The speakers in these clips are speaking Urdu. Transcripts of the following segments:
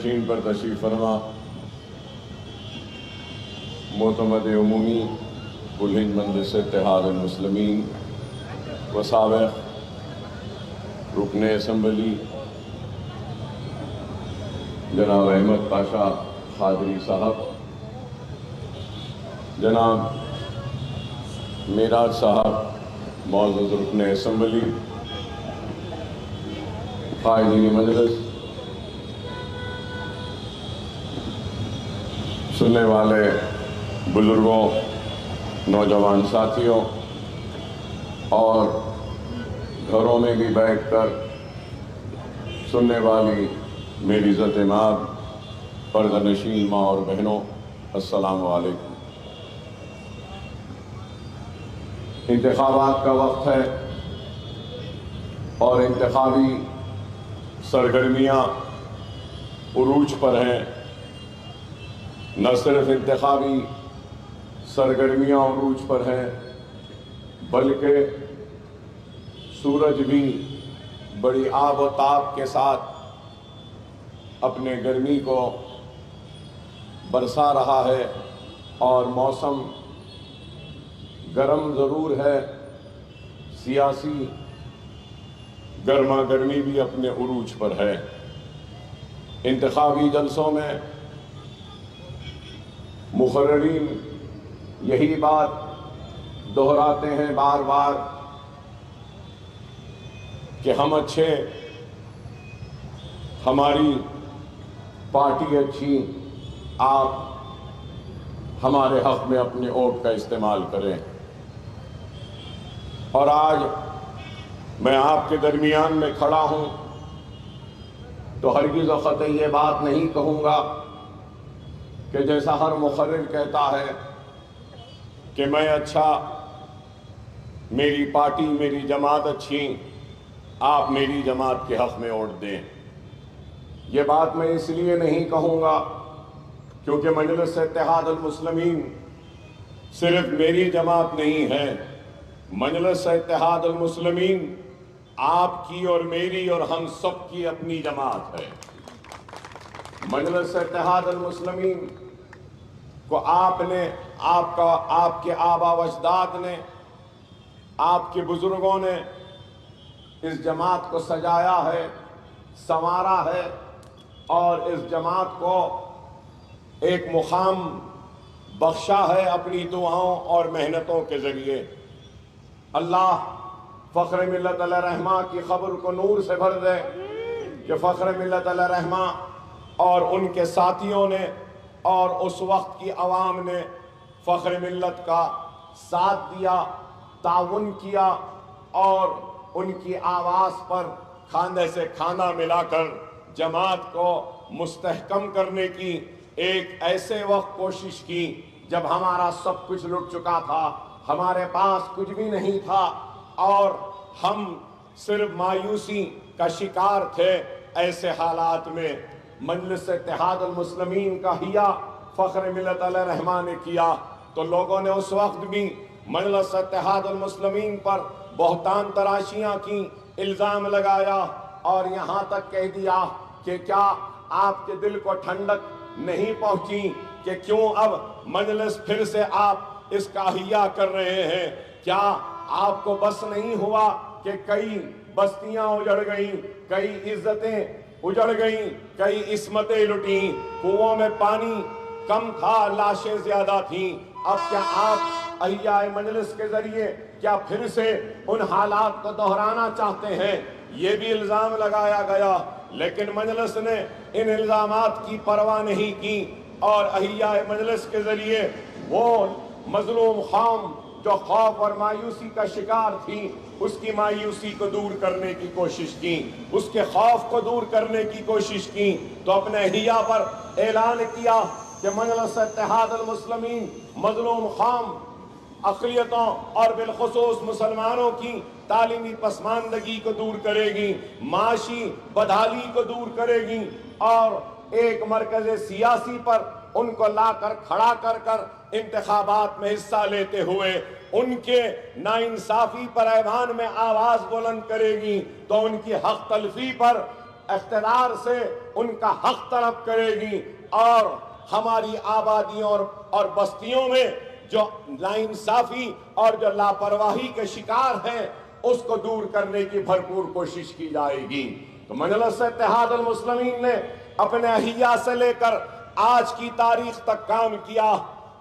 نشین پر تشریف فرما معتمد عمومی بلند مجلس اتحاد المسلمین و سابق رکن اسمبلی جناب احمد پاشا قادری صاحب، جناب میراج صاحب معزز رکن اسمبلی، قائدین مجلس، سننے والے بزرگوں، نوجوان ساتھیوں اور گھروں میں بھی بیٹھ کر سننے والی میری عزت مآب پردہ نشین ماں اور بہنوں، السلام علیکم۔ انتخابات کا وقت ہے اور انتخابی سرگرمیاں عروج پر ہیں۔ نہ صرف انتخابی سرگرمیاں عروج پر ہیں بلکہ سورج بھی بڑی آب و تاب کے ساتھ اپنے گرمی کو برسا رہا ہے اور موسم گرم ضرور ہے، سیاسی گرما گرمی بھی اپنے عروج پر ہے۔ انتخابی جلسوں میں مقررین یہی بات دہراتے ہیں بار بار کہ ہم اچھے، ہماری پارٹی اچھی، آپ ہمارے حق میں اپنے ووٹ کا استعمال کریں۔ اور آج میں آپ کے درمیان میں کھڑا ہوں تو ہرگز و قطعی یہ بات نہیں کہوں گا کہ جیسا ہر مقرر کہتا ہے کہ میں اچھا، میری پارٹی، میری جماعت اچھی، آپ میری جماعت کے حق میں ووٹ دیں۔ یہ بات میں اس لیے نہیں کہوں گا کیونکہ مجلس اتحاد المسلمین صرف میری جماعت نہیں ہے، مجلس اتحاد المسلمین آپ کی اور میری اور ہم سب کی اپنی جماعت ہے۔ مجلس اتحاد المسلمین کو آپ نے، آپ کے آبا و اجداد نے، آپ کے بزرگوں نے اس جماعت کو سجایا ہے، سنوارا ہے اور اس جماعت کو ایک مقام بخشا ہے اپنی دعاؤں اور محنتوں کے ذریعے۔ اللہ فخر ملت علیہ رحمہ کی قبر کو نور سے بھر دے کہ فخر ملت علیہ رحمہ اور ان کے ساتھیوں نے اور اس وقت کی عوام نے فخر ملت کا ساتھ دیا، تعاون کیا اور ان کی آواز پر کھاندے سے کھانا ملا کر جماعت کو مستحکم کرنے کی ایک ایسے وقت کوشش کی جب ہمارا سب کچھ لٹ چکا تھا، ہمارے پاس کچھ بھی نہیں تھا اور ہم صرف مایوسی کا شکار تھے۔ ایسے حالات میں مجلس اتحاد المسلمین کا حیا فخر ملت علیہ رحمہ نے کیا تو لوگوں نے اس وقت بھی مجلس اتحاد المسلمین پر بہتان تراشیاں کی، الزام لگایا اور یہاں تک کہہ دیا کہ کیا آپ کے دل کو ٹھنڈک نہیں پہنچی کہ کیوں اب مجلس پھر سے آپ اس کا احیا کر رہے ہیں؟ کیا آپ کو بس نہیں ہوا کہ کئی بستیاں اجڑ گئیں، کئی عزتیں اجڑ گئیں، کئی عصمتیں لٹیں، کنووں میں پانی کم تھا، لاشیں زیادہ تھیں، اب کیا آپ احیاء مجلس کے ذریعے کیا پھر سے ان حالات کو دہرانا چاہتے ہیں؟ یہ بھی الزام لگایا گیا، لیکن مجلس نے ان الزامات کی پرواہ نہیں کی اور احیاء مجلس کے ذریعے وہ مظلوم قوم جو خوف اور مایوسی کا شکار تھی، اس کی مایوسی کو دور کرنے کی کوشش کی، اس کے خوف کو دور کرنے کی کوشش کی تو اپنے احیاء پر اعلان کیا کہ مجلس اتحاد المسلمین مظلوم قوم، اقلیتوں اور بالخصوص مسلمانوں کی تعلیمی پسماندگی کو دور کرے گی، معاشی بدحالی کو دور کرے گی اور ایک مرکز سیاسی پر ان کو لا کر کھڑا کر انتخابات میں حصہ لیتے ہوئے ان کے ناانصافی پر ایوان میں آواز بلند کرے گی تو ان کی حق تلفی پر اقتدار سے ان کا حق طلب کرے گی اور ہماری آبادیوں اور بستیوں میں جو ناانصافی اور جو لاپرواہی کے شکار ہیں اس کو دور کرنے کی بھرپور کوشش کی جائے گی۔ تو مجلس اتحاد المسلمین نے اپنے احیا سے لے کر آج کی تاریخ تک کام کیا،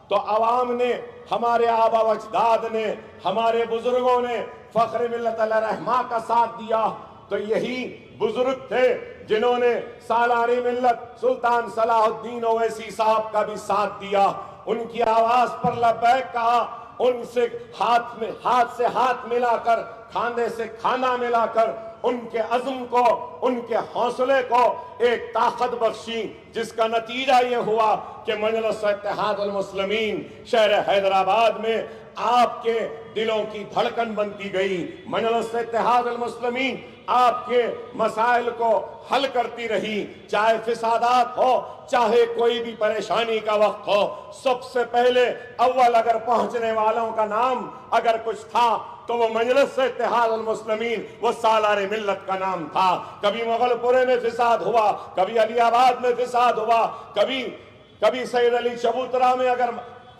تو عوام نے، ہمارے آبا و اجداد نے، ہمارے بزرگوں نے فخر ملت علیہ رحمہ کا ساتھ دیا۔ تو یہی بزرگ تھے جنہوں نے سالار ملت سلطان صلاح الدین اویسی صاحب کا بھی ساتھ دیا، ان کی آواز پر لبیک کہا، ان سے ہاتھ سے ہاتھ ملا کر، کھاندے سے کھانا ملا کر ان کے عزم کو، ان کے حوصلے کو ایک طاقت بخشی، جس کا نتیجہ یہ ہوا کہ مجلس اتحاد المسلمین شہر حیدرآباد میں آپ کے دلوں کی دھڑکن بنتی گئی۔ مجلس اتحاد المسلمین آپ کے مسائل کو حل کرتی رہی، چاہے فسادات ہو، چاہے کوئی بھی پریشانی کا وقت ہو۔ سب سے پہلے اول اگر پہنچنے والوں کا نام اگر کچھ تھا تو وہ مجلس اتحاد المسلمین، وہ سالار ملت کا نام تھا۔ کبھی مغل پورے میں فساد ہوا، کبھی علی آباد میں فساد ہوا، کبھی سید علی چبوترا میں اگر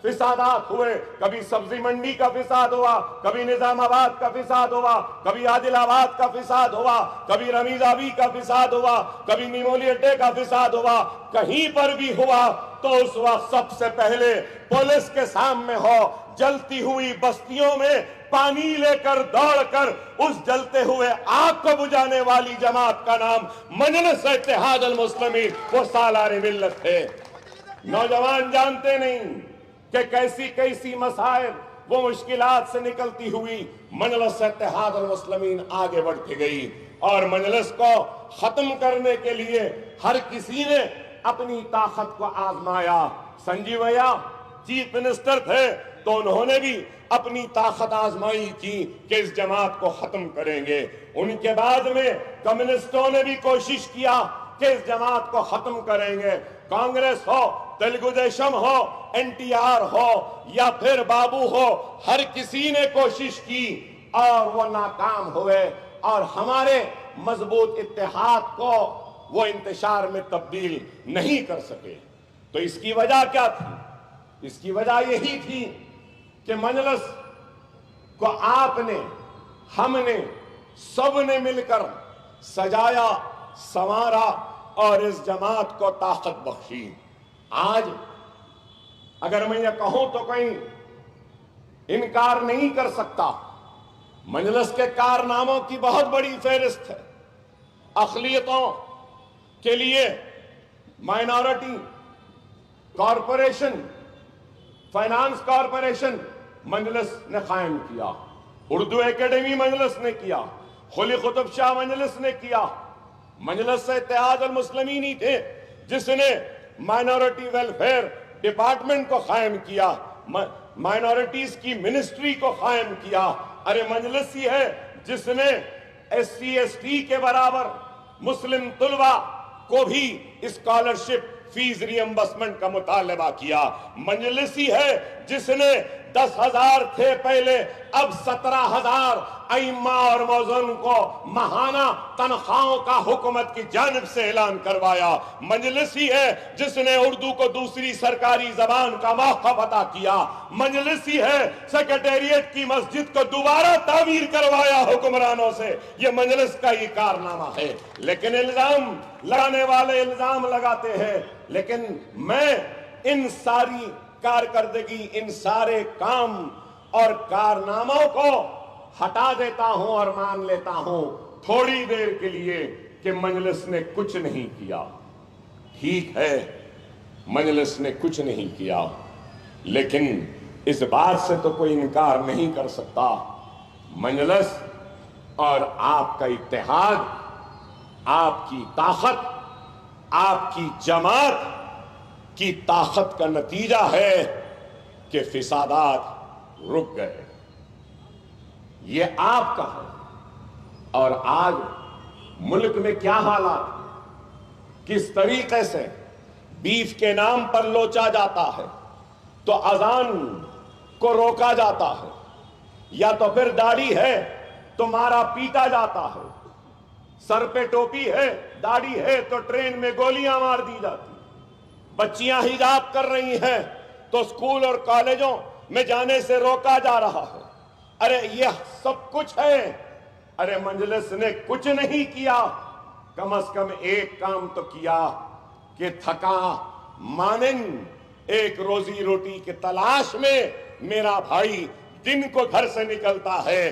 فسادات ہوئے، کبھی سبزی منڈی کا فساد ہوا، کبھی نظام آباد کا فساد ہوا، کبھی عادل آباد کا فساد ہوا، کبھی رمیز آبی کا فساد ہوا، کبھی نیمولی اڈے کا فساد ہوا، کہیں پر بھی ہوا تو اس وقت سب سے پہلے پولیس کے سامنے ہو، جلتی ہوئی بستیوں میں پانی لے کر دوڑ کر اس جلتے ہوئے آگ کو بجھانے والی جماعت کا نام مجلس اتحاد المسلمین، وہ سالار ملت ہے۔ نوجوان جانتے نہیں کہ کیسی مسائل وہ مشکلات سے نکلتی ہوئی مجلس اتحاد المسلمین آگے بڑھتی گئی، اور مجلس کو ختم کرنے کے لیے ہر کسی نے اپنی طاقت کو آزمایا۔ سنجیویا چیف منسٹر تھے تو انہوں نے بھی اپنی طاقت آزمائی تھی کہ اس جماعت کو ختم کریں گے۔ ان کے بعد میں کمیونسٹوں نے بھی کوشش کیا کہ اس جماعت کو ختم کریں گے۔ کانگریس ہو، تلگو دیشم ہو، این ٹی آر ہو یا پھر بابو ہو، ہر کسی نے کوشش کی اور وہ ناکام ہوئے، اور ہمارے مضبوط اتحاد کو وہ انتشار میں تبدیل نہیں کر سکے۔ تو اس کی وجہ کیا تھی؟ اس کی وجہ یہی تھی کہ مجلس کو آپ نے، ہم نے، سب نے مل کر سجایا، سنوارا اور اس جماعت کو طاقت بخشی۔ آج اگر میں یہ کہوں تو کہیں انکار نہیں کر سکتا، مجلس کے کارناموں کی بہت بڑی فہرست ہے۔ اقلیتوں کے لیے مائنورٹی کارپوریشن، فائنانس کارپوریشن مجلس نے قائم کیا، اردو اکیڈمی مجلس نے کیا، قلی قطب شاہ مجلس نے کیا۔ مجلس اتحاد المسلمین ہی تھے جس نے مائنورٹی ویلفیئر ڈپارٹمنٹ کو قائم کیا، مائنورٹیز کی منسٹری کو قائم کیا۔ ارے مجلس ہی ہے جس نے ایس سی ایس ٹی کے برابر مسلم طلبہ کو بھی اسکالرشپ فیس ری امبرسمنٹ کا مطالبہ کیا۔ مجلس ہی ہے جس نے 10,000 تھے پہلے، اب 17,000 ائمہ اور مؤذن کو ماہانہ تنخواہوں کا حکومت کی جانب سے اعلان کروایا۔ مجلس ہی ہے جس نے اردو کو دوسری سرکاری زبان کا موقف عطا کیا۔ مجلس ہی ہے سیکریٹریٹ کی مسجد کو دوبارہ تعمیر کروایا حکمرانوں سے۔ یہ مجلس کا ہی کارنامہ ہے۔ لیکن الزام لگانے والے الزام لگاتے ہیں، لیکن میں ان ساری کارکردگی، ان سارے کام اور کارناموں کو ہٹا دیتا ہوں اور مان لیتا ہوں تھوڑی دیر کے لیے کہ مجلس نے کچھ نہیں کیا۔ ٹھیک ہے، مجلس نے کچھ نہیں کیا، لیکن اس بات سے تو کوئی انکار نہیں کر سکتا، مجلس اور آپ کا اتحاد، آپ کی طاقت، آپ کی جماعت کی طاقت کا نتیجہ ہے کہ فسادات رک گئے۔ یہ آپ کا ہے۔ اور آج ملک میں کیا حالات، کس طریقے سے بیف کے نام پر لوچا جاتا ہے، تو اذان کو روکا جاتا ہے، یا تو پھر داڑھی ہے تو مارا پیٹا جاتا ہے، سر پہ ٹوپی ہے داڑھی ہے تو ٹرین میں گولیاں مار دی جاتی، بچیاں حجاب کر رہی ہیں تو اسکول اور کالجوں میں جانے سے روکا جا رہا ہے۔ ارے یہ سب کچھ ہے، ارے مجلس نے کچھ نہیں کیا، کم از کم ایک کام تو کیا کہ تھکا مانند ایک روزی روٹی کی تلاش میں میرا بھائی دن کو گھر سے نکلتا ہے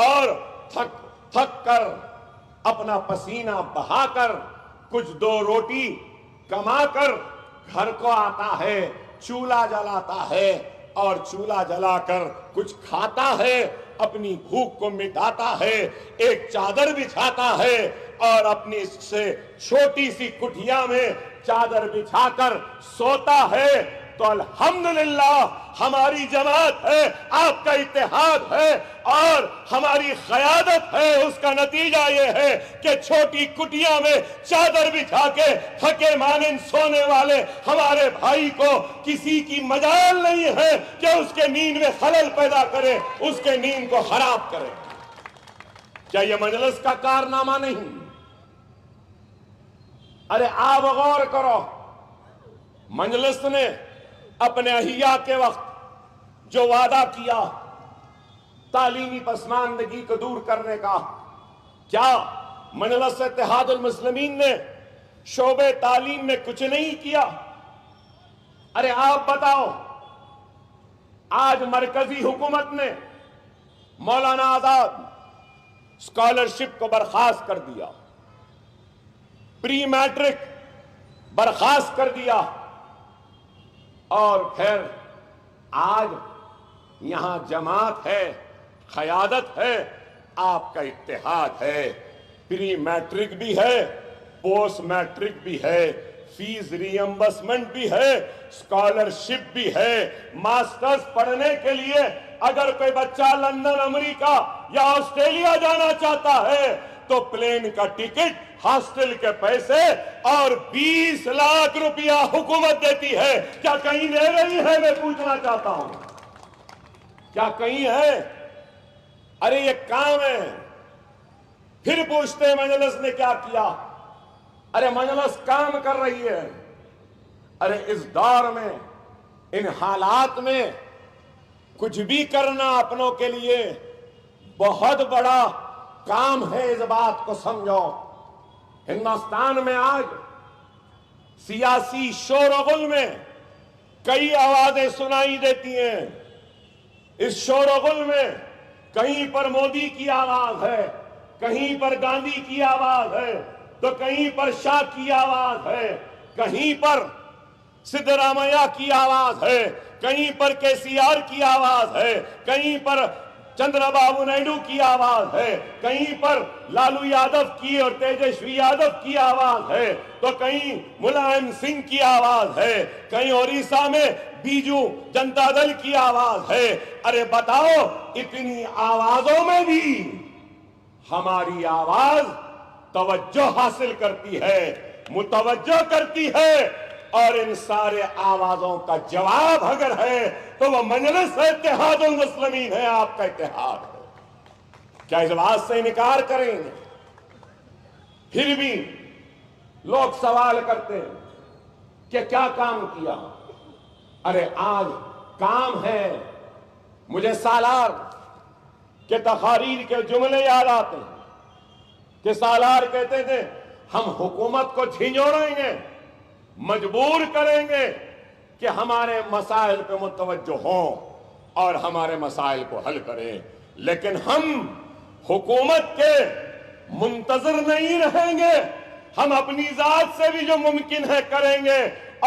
اور تھک کر اپنا پسینہ بہا کر کچھ دو روٹی کما کر گھر کو آتا ہے، چولہا جلاتا ہے اور چولہا جلا کر کچھ کھاتا ہے، اپنی بھوک کو مٹاتا ہے، ایک چادر بچھاتا ہے اور اپنی سے چھوٹی سی کٹھیا میں چادر بچھا کر سوتا ہے۔ تو الحمدللہ ہماری جماعت ہے، آپ کا اتحاد ہے اور ہماری قیادت ہے، اس کا نتیجہ یہ ہے کہ چھوٹی کٹیا میں چادر بچھا کے تھکے مانند سونے والے ہمارے بھائی کو کسی کی مجال نہیں ہے کہ اس کے نیند میں خلل پیدا کرے، اس کے نیند کو خراب کرے۔ کیا یہ مجلس کا کارنامہ نہیں؟ ارے آپ غور کرو، مجلس نے اپنے احیاء کے وقت جو وعدہ کیا تعلیمی پسماندگی کو دور کرنے کا، کیا مجلس اتحاد المسلمین نے شعبہ تعلیم میں کچھ نہیں کیا؟ ارے آپ بتاؤ، آج مرکزی حکومت نے مولانا آزاد اسکالرشپ کو برخاست کر دیا، پری میٹرک برخاست کر دیا، اور پھر آج یہاں جماعت ہے، قیادت ہے، آپ کا اتحاد ہے، پری میٹرک بھی ہے، پوسٹ میٹرک بھی ہے، فیس ری ایمبرسمنٹ بھی ہے، اسکالرشپ بھی ہے، ماسٹرز پڑھنے کے لیے اگر کوئی بچہ لندن، امریکہ یا آسٹریلیا جانا چاہتا ہے تو پلین کا ٹکٹ، ہاسٹل کے پیسے اور 20 لاکھ روپیہ حکومت دیتی ہے۔ کیا کہیں دے رہی ہے؟ میں پوچھنا چاہتا ہوں، کیا کہیں ہے؟ ارے یہ کام ہے۔ پھر پوچھتے ہیں مجلس نے کیا کیا؟ ارے مجلس کام کر رہی ہے۔ ارے اس دور میں، ان حالات میں کچھ بھی کرنا اپنوں کے لیے بہت بڑا کام ہے، اس بات کو سمجھو۔ ہندوستان میں آج سیاسی شور و غل میں کئی آوازیں سنائی دیتی ہیں۔ اس شور و غل میں کہیں پر مودی کی آواز ہے، کہیں پر گاندھی کی آواز ہے، تو کہیں پر شاہ کی آواز ہے، کہیں پر سدھرامیہ کی آواز ہے، کہیں پر کے سی آر کی آواز ہے، کہیں پر چندرا بابو نائیڈو کی آواز ہے، کہیں پر لالو یادو کی اور تیجسوی یادو کی آواز ہے، تو کہیں ملائم سنگھ کی آواز ہے، کہیں اڑیسہ میں بیجو جنتا دل کی آواز ہے۔ ارے بتاؤ، اتنی آوازوں میں بھی ہماری آواز توجہ حاصل کرتی ہے، متوجہ کرتی ہے، اور ان سارے آوازوں کا جواب اگر ہے تو وہ مجلس اتحاد المسلمین ہے، آپ کا اتحاد ہے۔ کیا اس بات سے انکار کریں گے؟ پھر بھی لوگ سوال کرتے ہیں کہ کیا کام کیا؟ ارے آج کام ہے۔ مجھے سالار کے تقاریر کے جملے یاد آتے ہیں کہ سالار کہتے تھے ہم حکومت کو جھنجھوڑیں گے، مجبور کریں گے کہ ہمارے مسائل پہ متوجہ ہوں اور ہمارے مسائل کو حل کریں، لیکن ہم حکومت کے منتظر نہیں رہیں گے، ہم اپنی ذات سے بھی جو ممکن ہے کریں گے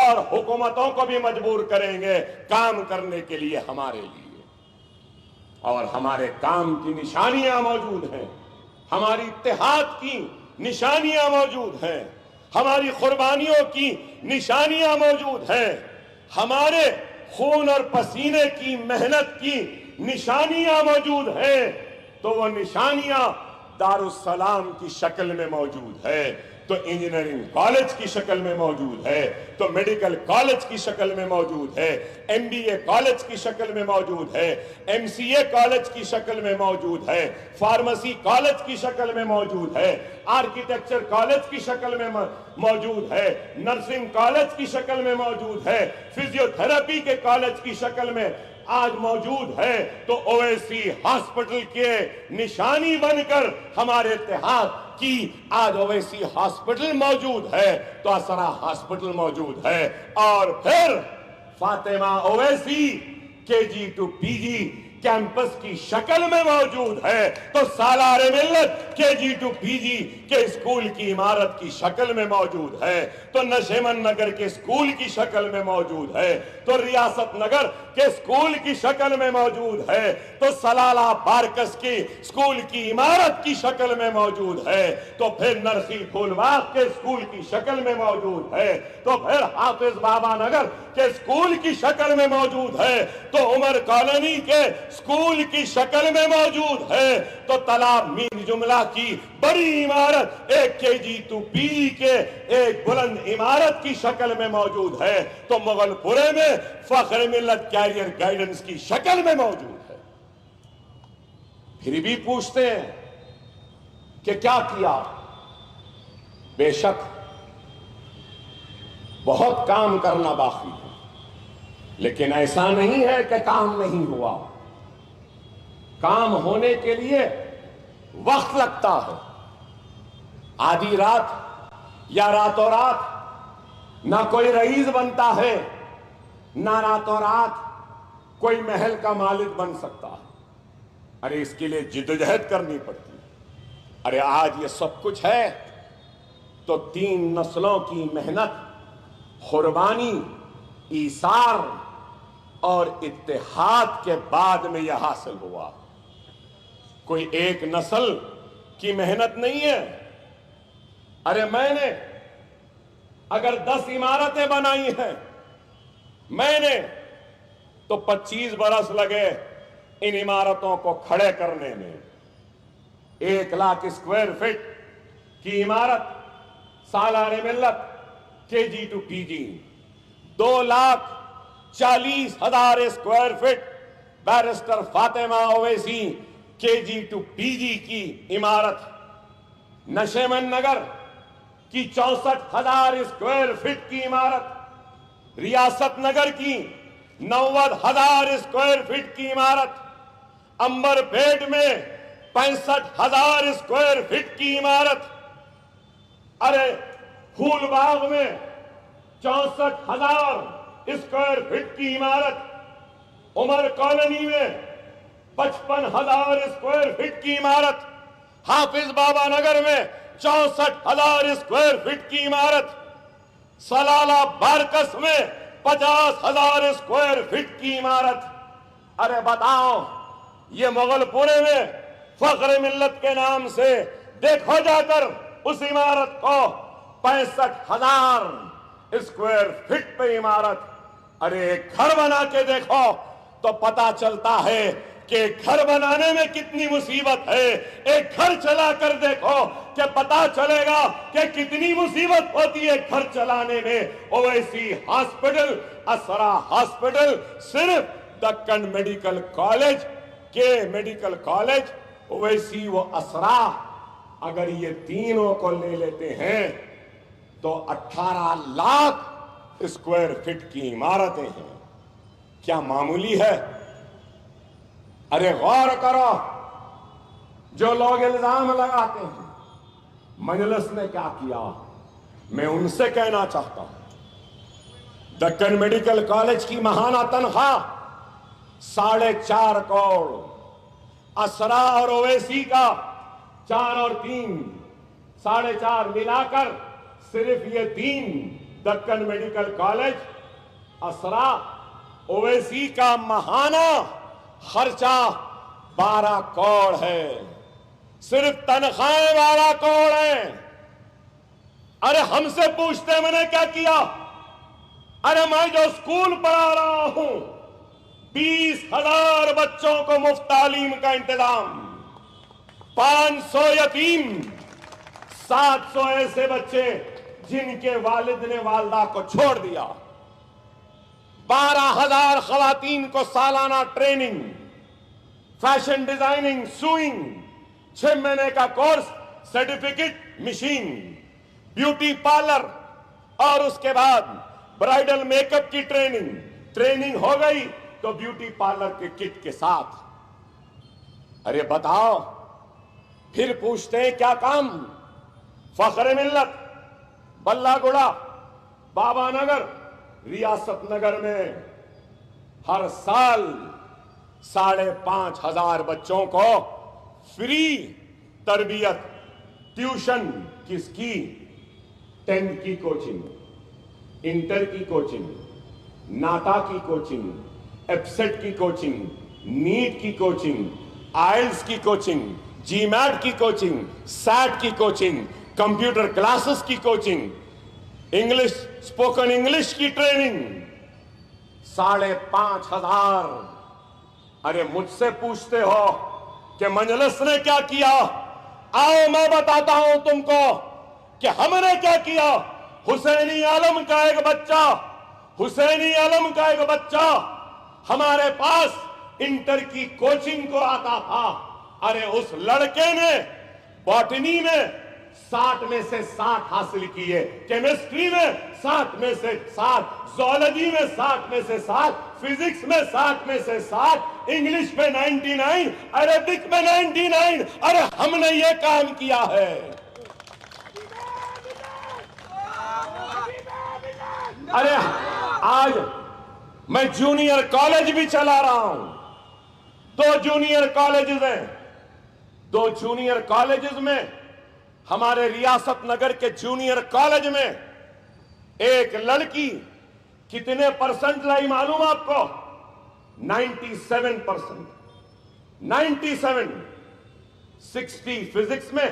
اور حکومتوں کو بھی مجبور کریں گے کام کرنے کے لیے ہمارے لیے۔ اور ہمارے کام کی نشانیاں موجود ہیں، ہماری اتحاد کی نشانیاں موجود ہیں، ہماری قربانیوں کی نشانیاں موجود ہیں، ہمارے خون اور پسینے کی محنت کی نشانیاں موجود ہیں، تو وہ نشانیاں دارالسلام کی شکل میں موجود ہے۔ تو تو انجینئرنگ کالج کی شکل میں موجود ہے، تو میڈیکل کالج کی شکل میں موجود ہے، ایم بی اے کالج کی شکل میں موجود ہے، ایم سی اے کالج کی شکل میں موجود ہے، فارمیسی کالج کی شکل میں موجود ہے، آرکیٹیکچر کالج کی شکل میں موجود ہے، نرسنگ کالج کی شکل میں موجود ہے، فزیو تھراپی کے کالج کی شکل میں آج موجود ہے۔ تو اویسی ہاسپٹل کے نشانی بن کر ہمارے اتحاد کی آج اویسی ہاسپٹل موجود ہے، تو اسرا ہاسپٹل موجود ہے، اور پھر فاطمہ اویسی کے جی ٹو پی جی کیمپس کی شکل میں موجود ہے، تو سالار ملت کے جی ٹو پی جی کے اسکول کی عمارت کی شکل میں موجود ہے، تو نشیمن نگر کے اسکول کی شکل میں موجود ہے، تو ریاست نگر کے اسکول کی شکل میں موجود ہے، تو سلالہ بارکس کی اسکول کی عمارت کی شکل میں موجود ہے، تو پھر نرسی پھول باغ کے اسکول کی شکل میں موجود ہے، تو پھر حافظ بابا نگر کے اسکول کی شکل میں موجود ہے، تو عمر کالونی کے اسکول کی شکل میں موجود ہے، تو تالاب مین جملہ کی بڑی عمارت ایک کے جی ٹو پی جی کے ایک بلند عمارت کی شکل میں موجود ہے، تو مغل پورے میں فخر ملت کیریئر گائیڈنس کی شکل میں موجود ہے۔ پھر بھی پوچھتے ہیں کہ کیا کیا؟ بے شک بہت کام کرنا باقی ہے، لیکن ایسا نہیں ہے کہ کام نہیں ہوا۔ کام ہونے کے لیے وقت لگتا ہے۔ آدھی رات یا راتوں رات نہ کوئی رئیس بنتا ہے، نہ راتوں رات کوئی محل کا مالک بن سکتا ہے۔ ارے اس کے لیے جدوجہد کرنی پڑتی ہے۔ ارے آج یہ سب کچھ ہے تو 3 نسلوں کی محنت، قربانی، ایثار اور اتحاد کے بعد میں یہ حاصل ہوا۔ کوئی ایک نسل کی محنت نہیں ہے۔ ارے میں نے اگر 10 عمارتیں بنائی ہیں میں نے، تو 25 برس لگے ان عمارتوں کو کھڑے کرنے میں۔ 1 لاکھ اسکوائر فٹ کی عمارت سالار ملت کے G two P G, 2,40,000 square feet barrister Fatima Owaisi کے جی ٹو پی جی کی عمارت، نشیمن نگر کی 64,000 اسکوائر فٹ کی عمارت، ریاست نگر کی 90,000 اسکوائر فٹ کی عمارت، امبر پیٹ میں 65,000 اسکوائر فٹ کی عمارت، ارے پھول باغ میں 64,000 اسکوائر فٹ کی عمارت، عمر کالونی میں 55,000 اسکوائر فٹ کی عمارت، حافظ بابا نگر میں 64,000 اسکوائر فٹ کی عمارت، سلالہ بارکس میں 50,000 اسکوائر فٹ کی عمارت۔ ارے بتاؤ، یہ مغل پورے میں فخر ملت کے نام سے دیکھو جا کر اس عمارت کو، 65,000 اسکوائر فٹ پہ عمارت۔ ارے ایک گھر بنا کے دیکھو تو پتا چلتا ہے کہ گھر بنانے میں کتنی مصیبت ہے۔ ایک گھر چلا کر دیکھو کہ پتا چلے گا کہ کتنی مصیبت ہوتی ہے گھر چلانے میں۔ اویسی ہاسپٹل، اسرا ہاسپٹل، صرف دکن میڈیکل کالج کے میڈیکل کالج، اویسی و اسرا، اگر یہ تینوں کو لے لیتے ہیں تو 18 لاکھ اسکوائر فٹ کی عمارتیں ہیں۔ کیا معمولی ہے؟ ارے غور کرو، جو لوگ الزام لگاتے ہیں مجلس نے کیا کیا، میں ان سے کہنا چاہتا ہوں، دکن میڈیکل کالج کی ماہانہ تنخواہ 4.5 کروڑ، اسرا اور اویسی کا 4 اور 3 4.5 ملا کر صرف یہ 3 دکن میڈیکل کالج، اسرا، اویسی کا ماہانہ خرچہ 12 کروڑ ہے۔ صرف تنخواہیں 12 کروڑ ہیں۔ ارے ہم سے پوچھتے میں نے کیا کیا؟ ارے میں جو اسکول پڑھا رہا ہوں، 20,000 بچوں کو مفت تعلیم کا انتظام، 500 یتیم، 700 ایسے بچے جن کے والد نے والدہ کو چھوڑ دیا. 12,000 خواتین کو سالانہ ٹریننگ, فیشن ڈیزائننگ, سوئنگ, 6 مہینے کا course, certificate, machine, beauty parlour, اور اس کے بعد برائیڈل میک اپ کی ٹریننگ ہو گئی تو بیوٹی پارلر کے کٹ کے ساتھ. ارے بتاؤ, پھر پوچھتے ہیں کیا کام؟ فخر ملت بلہ گڑا, بابا نگر, ریاست نگر میں ہر سال 5,500 بچوں کو فری تربیت, ٹیوشن کس کی؟ 10th کی کوچنگ, انٹر کی کوچنگ, ناٹا کی کوچنگ, ایپسیٹ کی کوچنگ, نیٹ کی کوچنگ, آئلز کی کوچنگ, جی میٹ کی کوچنگ, سیٹ کی کوچنگ, کمپیوٹر کلاسز کی کوچنگ, انگلش اسپوکن انگلش کی ٹریننگ, 5,500. ارے مجھ سے پوچھتے ہو کہ مجلس نے کیا کیا؟ آؤ میں بتاتا ہوں تم کو کہ ہم نے کیا کیا. حسینی عالم کا ایک بچہ ہمارے پاس انٹر کی کوچنگ کو آتا تھا. ارے اس لڑکے نے باٹنی میں 60 میں سے 60 حاصل کیے, کیمسٹری میں 60 میں سے 60, زولوجی میں 60 میں سے 60, فزکس میں 60 میں سے 60, انگلش میں 99, عربک میں 99. ارے ہم نے یہ کام کیا ہے. ارے آج میں جونیئر کالج بھی چلا رہا ہوں. 2 جونیئر کالجز ہیں. 2 جونیئر کالجز میں, ہمارے ریاست نگر کے جونیئر کالج میں ایک لڑکی کتنے پرسنٹ لائی معلوم آپ کو؟ 97%. 97. 60 فزکس میں,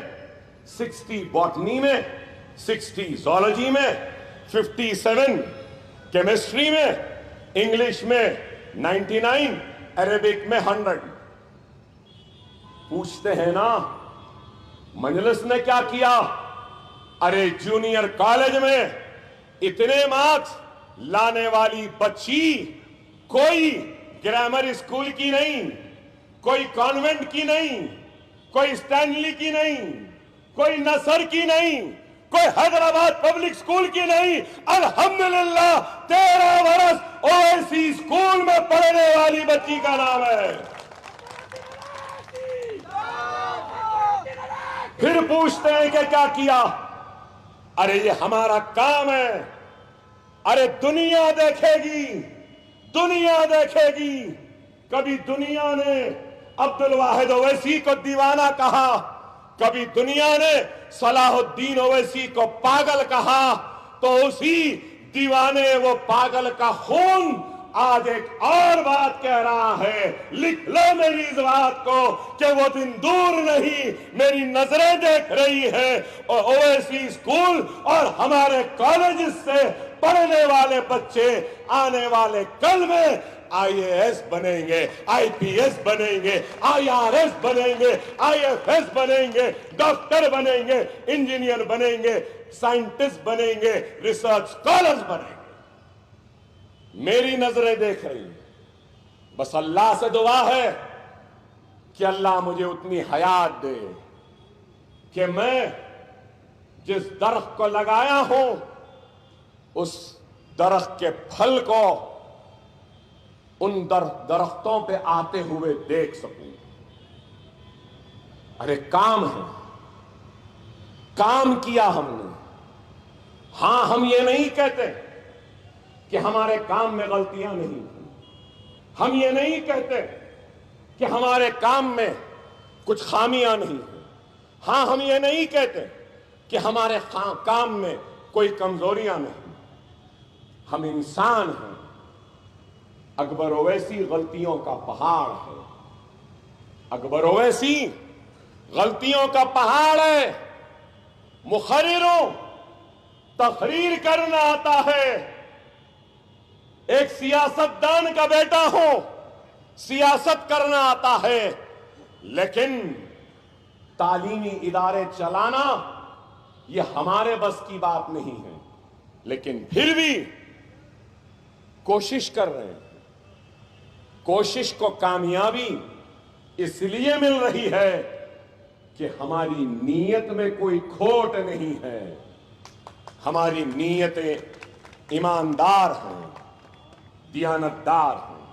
60 باٹنی میں, 60 زولوجی میں, 57 کیمسٹری میں, انگلش میں 99, عربک میں 100. پوچھتے ہیں نا مجلس نے کیا کیا؟ ارے جونیئر کالج میں اتنے مارکس لانے والی بچی کوئی گرامر اسکول کی نہیں, کوئی کانوینٹ کی نہیں, کوئی اسٹینلی کی نہیں, کوئی نصر کی نہیں, کوئی حیدرآباد پبلک اسکول کی نہیں. الحمدللہ 13 برس اویسی اسکول میں پڑھنے والی بچی کا نام ہے. پھر پوچھتے ہیں کہ کیا کیا؟ ارے یہ ہمارا کام ہے. ارے دنیا دیکھے گی. کبھی دنیا نے عبدالواحد اویسی کو دیوانہ کہا, کبھی دنیا نے صلاح الدین اویسی کو پاگل کہا, تو اسی دیوانے وہ پاگل کا خون آج ایک اور بات کہہ رہا ہے. لکھ لو میری اس بات کو کہ وہ دن دور نہیں, میری نظریں دیکھ رہی ہے, اور اویسی اسکول اور ہمارے کالجز سے پڑھنے والے بچے آنے والے کل میں IAS بنیں گے, IPS بنیں گے, IRS بنیں گے, IFS بنیں گے, ڈاکٹر بنیں گے, انجینئر بنیں گے, سائنٹسٹ بنیں گے, ریسرچ اسکالرز بنیں گے. میری نظریں دیکھ رہی ہیں. بس اللہ سے دعا ہے کہ اللہ مجھے اتنی حیات دے کہ میں جس درخت کو لگایا ہوں اس درخت کے پھل کو ان درختوں پہ آتے ہوئے دیکھ سکوں. ارے کام ہے, کام کیا ہم نے. ہاں ہم یہ نہیں کہتے کہ ہمارے کام میں غلطیاں نہیں ہیں. ہم یہ نہیں کہتے کہ ہمارے کام میں کچھ خامیاں نہیں ہیں. ہاں ہم یہ نہیں کہتے کہ ہمارے کام میں کوئی کمزوریاں نہیں. ہم انسان ہیں. اکبر اویسی غلطیوں کا پہاڑ ہے. اکبر اویسی غلطیوں کا پہاڑ ہے. مقرروں تقریر کرنا آتا ہے. ایک سیاست دان کا بیٹا ہوں, سیاست کرنا آتا ہے, لیکن تعلیمی ادارے چلانا یہ ہمارے بس کی بات نہیں ہے، لیکن پھر بھی کوشش کر رہے ہیں۔ کوشش کو کامیابی اس لیے مل رہی ہے کہ ہماری نیت میں کوئی کھوٹ نہیں ہے، ہماری نیتیں ایماندار ہیں، دیانتدار ہیں۔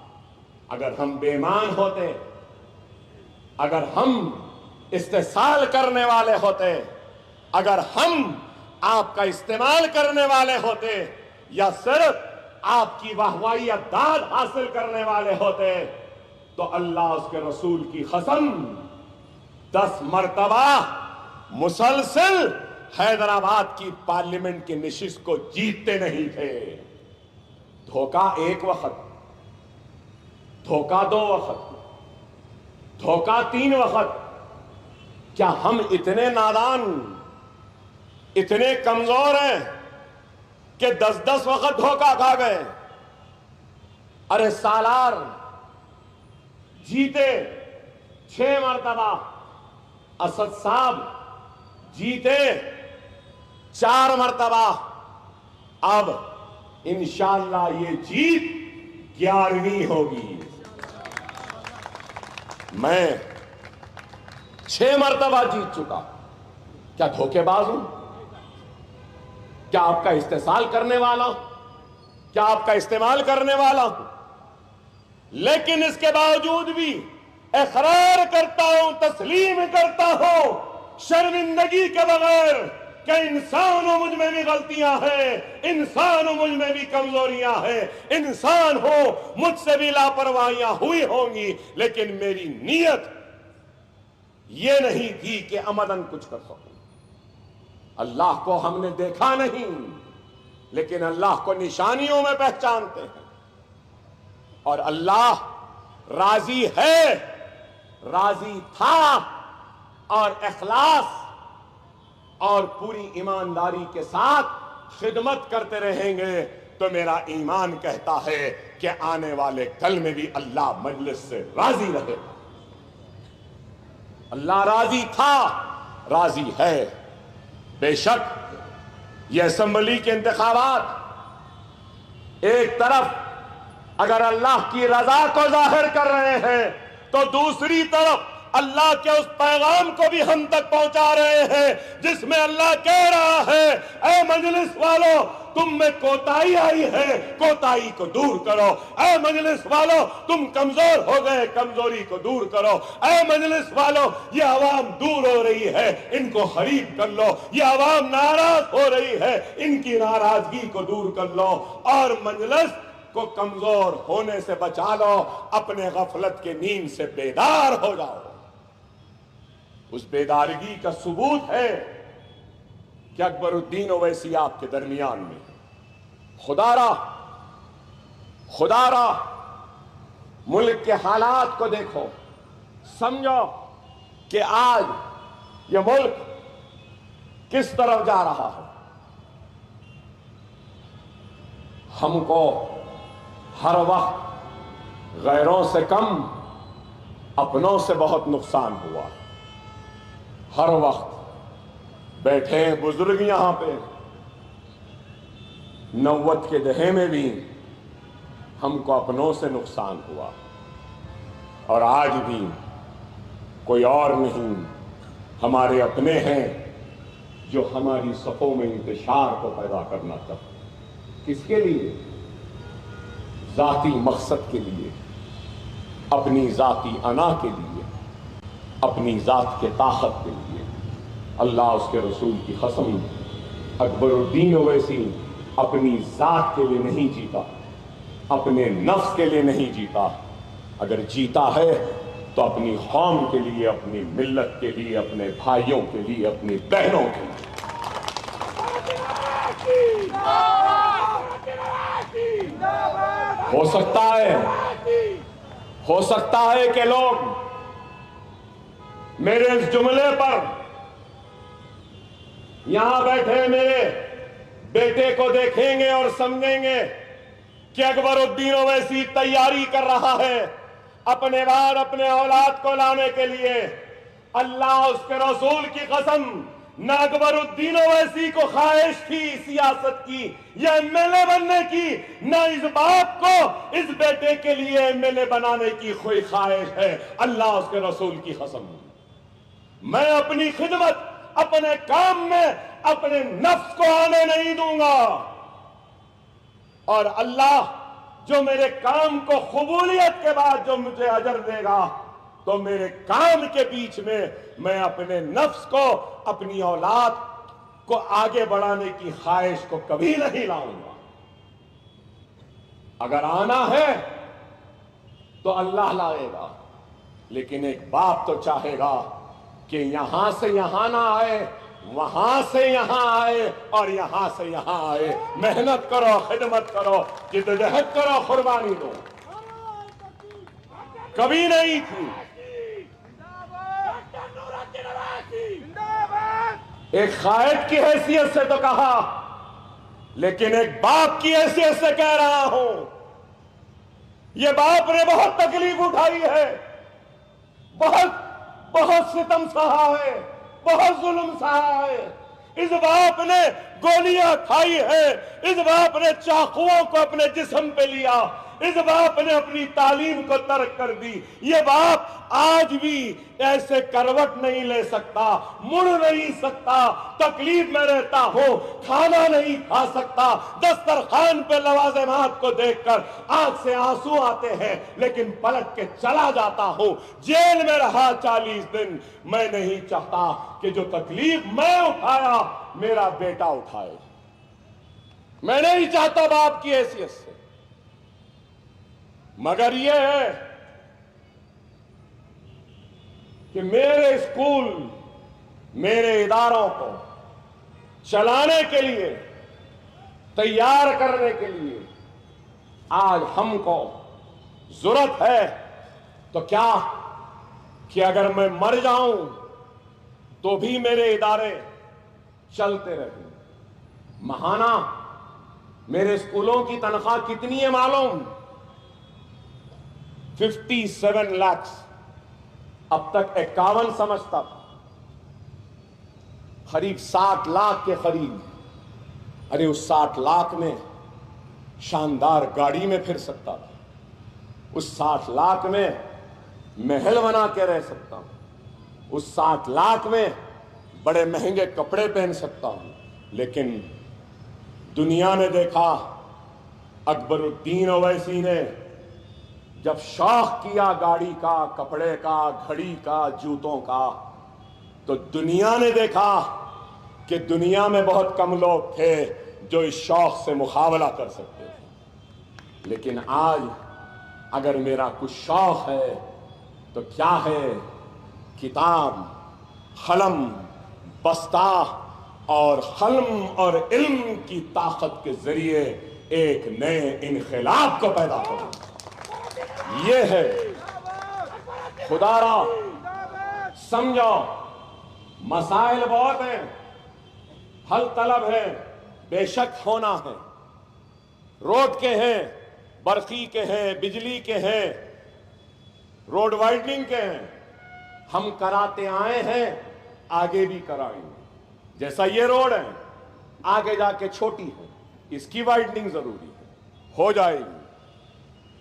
اگر ہم بے ایمان ہوتے، اگر ہم استحصال کرنے والے ہوتے، اگر ہم آپ کا استعمال کرنے والے ہوتے، یا صرف آپ کی واہوائی یا داد حاصل کرنے والے ہوتے، تو اللہ اس کے رسول کی قسم 10 مرتبہ مسلسل حیدرآباد کی پارلیمنٹ کی نشست کو جیتتے نہیں تھے۔ دھوکہ ایک وقت، دھوکہ 2 وقت، دھوکہ 3 وقت۔ کیا ہم اتنے نادان، اتنے کمزور ہیں کہ 10 وقت دھوکہ کھا گئے؟ ارے سالار جیتے 6 مرتبہ، اسد صاحب جیتے 4 مرتبہ، اب انشاءاللہ یہ جیت 11ویں ہوگی۔ میں 6 مرتبہ جیت چکا، کیا دھوکے باز ہوں؟ کیا آپ کا استحصال کرنے والا ہوں؟ کیا آپ کا استعمال کرنے والا ہوں؟ لیکن اس کے باوجود بھی اقرار کرتا ہوں، تسلیم کرتا ہوں شرمندگی کے بغیر کہ انسان ہو، مجھ میں بھی غلطیاں ہیں، انسان ہو، مجھ میں بھی کمزوریاں ہیں، انسان ہو، مجھ سے بھی لاپرواہیاں ہوئی ہوں گی، لیکن میری نیت یہ نہیں تھی کہ عمدن کچھ کر سکوں۔ اللہ کو ہم نے دیکھا نہیں، لیکن اللہ کو نشانیوں میں پہچانتے ہیں، اور اللہ راضی ہے، راضی تھا، اور اخلاص اور پوری ایمانداری کے ساتھ خدمت کرتے رہیں گے تو میرا ایمان کہتا ہے کہ آنے والے کل میں بھی اللہ مجلس سے راضی رہے۔ اللہ راضی تھا، راضی ہے۔ بے شک یہ اسمبلی کے انتخابات ایک طرف اگر اللہ کی رضا کو ظاہر کر رہے ہیں، تو دوسری طرف اللہ کے اس پیغام کو بھی ہم تک پہنچا رہے ہیں جس میں اللہ کہہ رہا ہے، اے مجلس والو، تم میں کوتاہی آئی ہے، کوتاہی کو دور کرو۔ اے مجلس والو، تم کمزور ہو گئے، کمزوری کو دور کرو۔ اے مجلس والو، یہ عوام دور ہو رہی ہے، ان کو قریب کر لو۔ یہ عوام ناراض ہو رہی ہے، ان کی ناراضگی کو دور کر لو، اور مجلس کو کمزور ہونے سے بچا لو، اپنے غفلت کے نیند سے بیدار ہو جاؤ۔ اس بیدارگی کا ثبوت ہے کہ اکبر الدین اویسی آپ کے درمیان میں۔ خدا را ملک کے حالات کو دیکھو، سمجھو کہ آج یہ ملک کس طرف جا رہا ہے۔ ہم کو ہر وقت غیروں سے کم اپنوں سے بہت نقصان ہوا۔ ہر وقت بیٹھے بزرگ یہاں پہ 90 کے دہے میں بھی ہم کو اپنوں سے نقصان ہوا، اور آج بھی کوئی اور نہیں، ہمارے اپنے ہیں جو ہماری صفوں میں انتشار کو پیدا کرنا چاہتے۔ کس کے لیے؟ ذاتی مقصد کے لیے، اپنی ذاتی انا کے لیے، اپنی ذات کے طاقت کے لیے۔ اللہ اس کے رسول کی قسم، اکبر الدین اویسی اپنی ذات کے لیے نہیں جیتا، اپنے نفس کے لیے نہیں جیتا۔ اگر جیتا ہے تو اپنی قوم کے لیے، اپنی ملت کے لیے، اپنے بھائیوں کے لیے، اپنی بہنوں کے لیے۔ ہو سکتا ہے کہ لوگ میرے اس جملے پر یہاں بیٹھے میرے بیٹے کو دیکھیں گے اور سمجھیں گے کہ اکبر الدین اویسی تیاری کر رہا ہے اپنے بعد اپنے اولاد کو لانے کے لیے۔ اللہ اس کے رسول کی قسم، نہ اکبر الدین اویسی کو خواہش تھی سیاست کی یا ایم ایل اے بننے کی، نہ اس باپ کو اس بیٹے کے لیے ایم ایل اے بنانے کی کوئی خواہش ہے۔ اللہ اس کے رسول کی قسم، میں اپنی خدمت، اپنے کام میں اپنے نفس کو آنے نہیں دوں گا، اور اللہ جو میرے کام کو قبولیت کے بعد جو مجھے اجر دے گا، تو میرے کام کے بیچ میں اپنے نفس کو، اپنی اولاد کو آگے بڑھانے کی خواہش کو کبھی نہیں لاؤں گا۔ اگر آنا ہے تو اللہ لائے گا، لیکن ایک باپ تو چاہے گا کہ یہاں سے یہاں نہ آئے، وہاں سے یہاں آئے اور یہاں سے یہاں آئے۔ محنت کرو، خدمت کرو، جدوجہد کرو، قربانی دو، کبھی نہیں تھی۔ ایک قائد کی حیثیت سے تو کہا، لیکن ایک باپ کی حیثیت سے کہہ رہا ہوں، یہ باپ نے بہت تکلیف اٹھائی ہے، بہت ستم سہا ہے، بہت ظلم سہا ہے۔ اس باپ نے گولیاں کھائی ہے، اس باپ نے چاقوؤں کو اپنے جسم پہ لیا، اس باپ نے اپنی تعلیم کو ترک کر دی۔ یہ باپ آج بھی ایسے کروٹ نہیں لے سکتا، مڑ نہیں سکتا، تکلیف میں رہتا ہوں، کھانا نہیں کھا سکتا، دسترخوان پہ لوازمات کو دیکھ کر آنکھ سے آنسو آتے ہیں، لیکن پلٹ کے چلا جاتا ہوں۔ جیل میں رہا 40 دن، میں نہیں چاہتا کہ جو تکلیف میں اٹھایا میرا بیٹا اٹھائے۔ میں نہیں چاہتا باپ کی حیثیت سے، مگر یہ ہے کہ میرے اسکول، میرے اداروں کو چلانے کے لیے، تیار کرنے کے لیے آج ہم کو ضرورت ہے تو کیا کہ اگر میں مر جاؤں تو بھی میرے ادارے چلتے رہیں۔ ماہانہ میرے اسکولوں کی تنخواہ کتنی ہے معلوم؟ 57 لاکھ۔ اب تک 51 سمجھتا تھا، قریب 60 لاکھ کے قریب۔ ارے اس 60 لاکھ میں شاندار گاڑی میں پھر سکتا تھا، اس 60 لاکھ میں محل بنا کے رہ سکتا ہوں، اس 60 لاکھ میں بڑے مہنگے کپڑے پہن سکتا ہوں، لیکن دنیا نے دیکھا اکبر الدین اویسی نے جب شوق کیا گاڑی کا، کپڑے کا، گھڑی کا، جوتوں کا، تو دنیا نے دیکھا کہ دنیا میں بہت کم لوگ تھے جو اس شوق سے مقابلہ کر سکتے تھے۔ لیکن آج اگر میرا کچھ شوق ہے تو کیا ہے؟ کتاب، قلم، بستہ اور قلم اور علم کی طاقت کے ذریعے ایک نئے انقلاب کو پیدا کرنا۔ یہ ہے خدا را سمجھو، مسائل بہت ہیں، حل طلب ہے، بے شک ہونا ہے، روڈ کے ہیں، برقی کے ہیں، بجلی کے ہیں، روڈ وائڈنگ کے ہیں، ہم کراتے آئے ہیں، آگے بھی کرائیں گے۔ جیسا یہ روڈ ہے، آگے جا کے چھوٹی ہے، اس کی وائڈنگ ضروری ہے، ہو جائے گی۔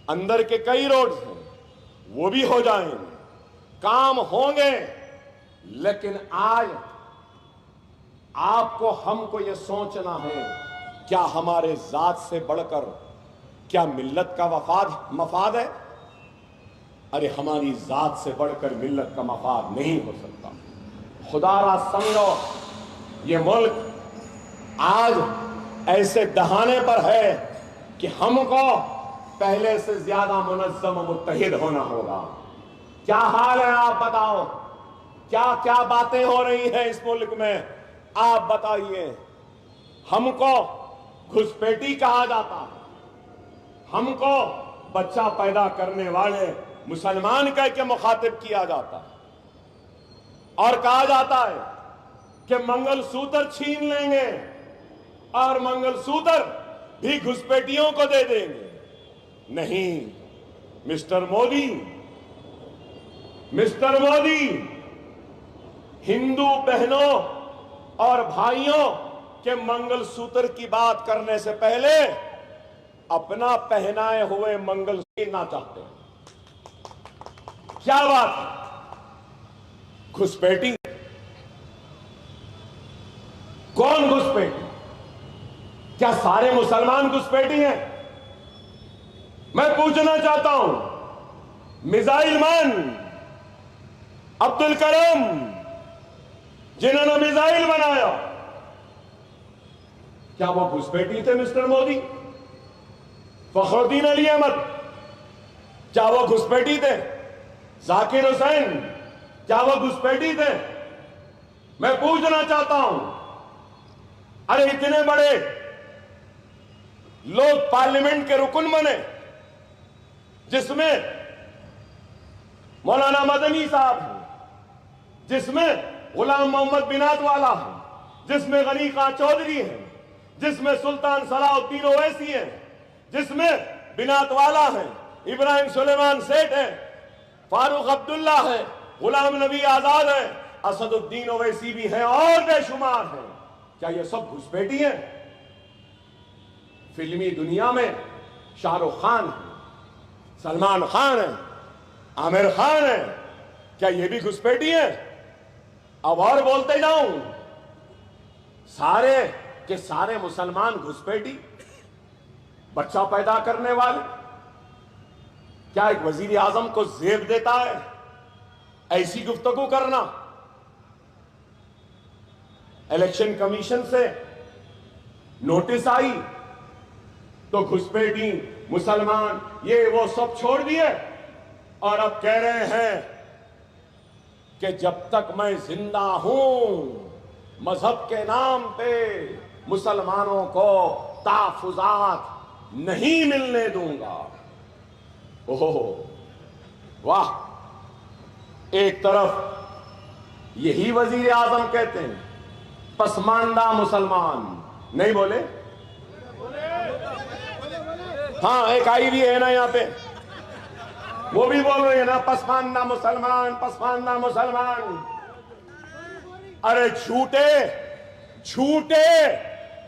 اندر کے کئی روڈز ہیں، وہ بھی ہو جائیں گے، کام ہوں گے۔ لیکن آج آپ کو، ہم کو یہ سوچنا ہے، کیا ہمارے ذات سے بڑھ کر کیا ملت کا مفاد ہے؟ ارے ہماری ذات سے بڑھ کر ملت کا مفاد نہیں ہو سکتا۔ خدا را سمجھو، یہ ملک آج ایسے دہانے پر ہے کہ ہم کو پہلے سے زیادہ منظم و متحد ہونا ہوگا۔ کیا حال ہے آپ بتاؤ؟ کیا کیا باتیں ہو رہی ہیں اس ملک میں؟ آپ بتائیے۔ ہم کو گھسپیٹی کہا جاتا ہے، ہم کو بچہ پیدا کرنے والے مسلمان کہہ کے مخاطب کیا جاتا ہے، اور کہا جاتا ہے کہ منگل سوتر چھین لیں گے اور منگل سوتر بھی گھسپیٹیوں کو دے دیں گے۔ نہیں مسٹر مودی، ہندو بہنوں اور بھائیوں کے منگل سوتر کی بات کرنے سے پہلے اپنا پہنائے ہوئے منگل سوتر چاہتے ہیں. کیا بات ہے؟ گھسپیٹی. کون گھسپیٹی؟ کیا سارے مسلمان گھسپیٹی ہیں؟ میں پوچھنا چاہتا ہوں، میزائل مین عبد الکرم جنہوں نے میزائل بنایا، کیا وہ گھسپیٹی تھے مسٹر مودی؟ فخر الدین علی احمد کیا وہ گھسپیٹی تھے؟ ذاکر حسین کیا وہ گھسپیٹی تھے؟ میں پوچھنا چاہتا ہوں، ارے اتنے بڑے لوگ پارلیمنٹ کے رکن بنے، جس میں مولانا مدنی صاحب ہیں، جس میں غلام محمد بنات والا ہیں، جس میں غنی خان چودھری ہیں، جس میں سلطان صلاح الدین اویسی ہیں، جس میں بنات والا ہیں، ابراہیم سلیمان سیٹھ ہیں، فاروق عبداللہ ہے، غلام نبی آزاد ہے، اسد الدین اویسی بھی ہیں اور بے شمار ہیں. کیا یہ سب گھسپیٹی ہیں؟ فلمی دنیا میں شاہ رخ خان ہیں، سلمان خان ہیں، عامر خان ہیں، کیا یہ بھی گھسپیٹی ہیں؟ اب اور بولتے جاؤں، سارے کے سارے مسلمان گھسپیٹی؟ بچہ پیدا کرنے والے؟ کیا ایک وزیر اعظم کو زیب دیتا ہے ایسی گفتگو کرنا؟ الیکشن کمیشن سے نوٹس آئی تو گھسپیٹی، مسلمان، یہ وہ سب چھوڑ دیے اور اب کہہ رہے ہیں کہ جب تک میں زندہ ہوں مذہب کے نام پہ مسلمانوں کو تحفظات نہیں ملنے دوں گا. اوہ واہ! ایک طرف یہی وزیر اعظم کہتے ہیں پسماندہ مسلمان، نہیں بولے؟ ہاں ایک آئی بھی ہے نا یہاں پہ، وہ بھی بول رہے ہیں نا پسماندہ مسلمان، پسماندہ مسلمان. ارے جھوٹے جھوٹے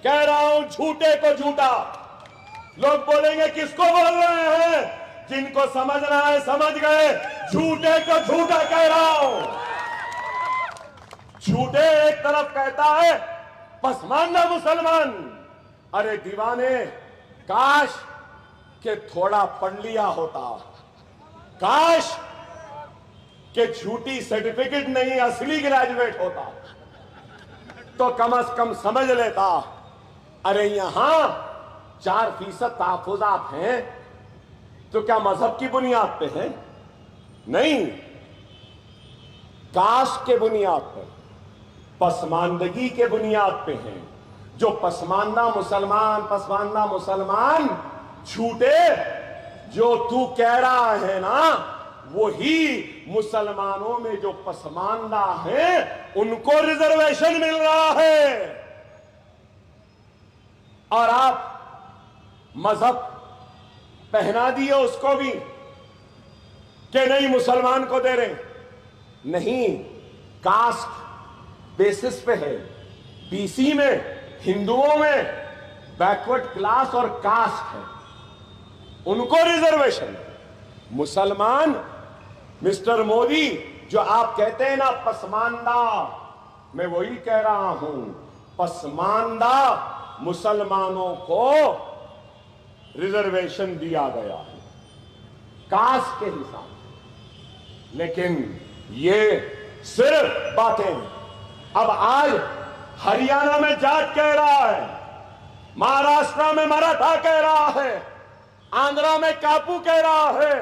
کہہ رہا ہوں، جھوٹے کو جھوٹا. لوگ بولیں گے کس کو بول رہے ہیں؟ جن کو سمجھنا ہے سمجھ گئے. جھوٹے کو جھوٹا کہہ رہا ہوں. جھوٹے ایک طرف کہتا ہے پسماندہ مسلمان. ارے دیوانے، کاش کہ تھوڑا پڑھ لیا ہوتا، کاش کہ جھوٹی سرٹیفکیٹ نہیں اصلی گریجویٹ ہوتا تو کم از کم سمجھ لیتا. ارے یہاں 4% تحفظات ہیں تو کیا مذہب کی بنیاد پہ ہیں؟ نہیں، کاسٹ کے بنیاد پر، پسماندگی کے بنیاد پہ ہیں. جو پسماندہ مسلمان جھوٹے جو تو کہہ رہا ہے نا، وہی مسلمانوں میں جو پسماندہ ہیں ان کو ریزرویشن مل رہا ہے. اور آپ مذہب پہنا دیے اس کو بھی کہ نہیں مسلمان کو دے رہے. نہیں، کاسٹ بیسس پہ ہے. بی سی میں، ہندوؤں میں بیکورڈ کلاس اور کاسٹ ہے، ان کو ریزرویشن. مسلمان، مسٹر مودی جو آپ کہتے ہیں نا پسماندہ، میں وہی کہہ رہا ہوں، پسماندہ مسلمانوں کو ریزرویشن دیا گیا ہے کاسٹ کے حساب سے. لیکن یہ صرف باتیں. اب آج ہریانہ میں جاٹ کہہ رہا ہے، مہاراشٹر میں مراٹھا کہہ رہا ہے، آندھرا میں کاپو کہہ رہا ہے،